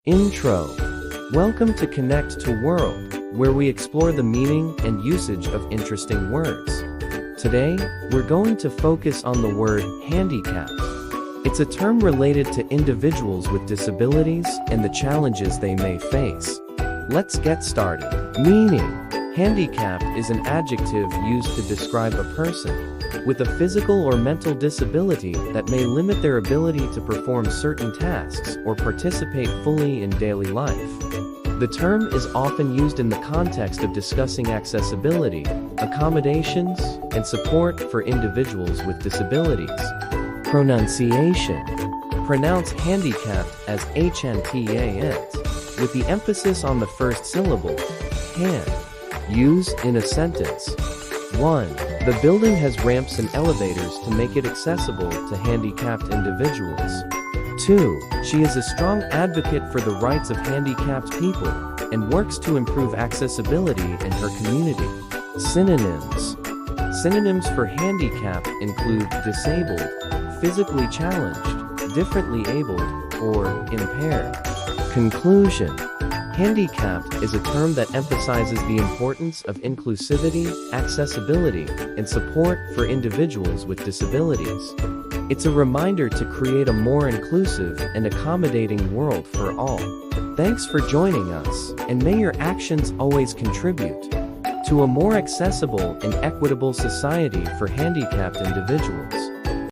Intro. Welcome to Connect to World, where we explore the meaning and usage of interesting words. Today, we're going to focus on the word handicapped. It's a term related to individuals with disabilities and the challenges they may face. Let's get started. Meaning. Handicapped is an adjective used to describe a person with a physical or mental disability that may limit their ability to perform certain tasks or participate fully in daily life. The term is often used in the context of discussing accessibility, accommodations, and support for individuals with disabilities. Pronunciation. Pronounce handicapped as ʻhændɪkæpt, with the emphasis on the first syllable, hand. Use in a sentence. 1. The building has ramps and elevators to make it accessible to handicapped individuals. 2. She is a strong advocate for the rights of handicapped people and works to improve accessibility in her community. Synonyms. Synonyms for handicapped include disabled, physically challenged, differently abled, or impaired. Conclusion. Handicapped is a term that emphasizes the importance of inclusivity, accessibility, and support for individuals with disabilities. It's a reminder to create a more inclusive and accommodating world for all. Thanks for joining us, and may your actions always contribute to a more accessible and equitable society for handicapped individuals.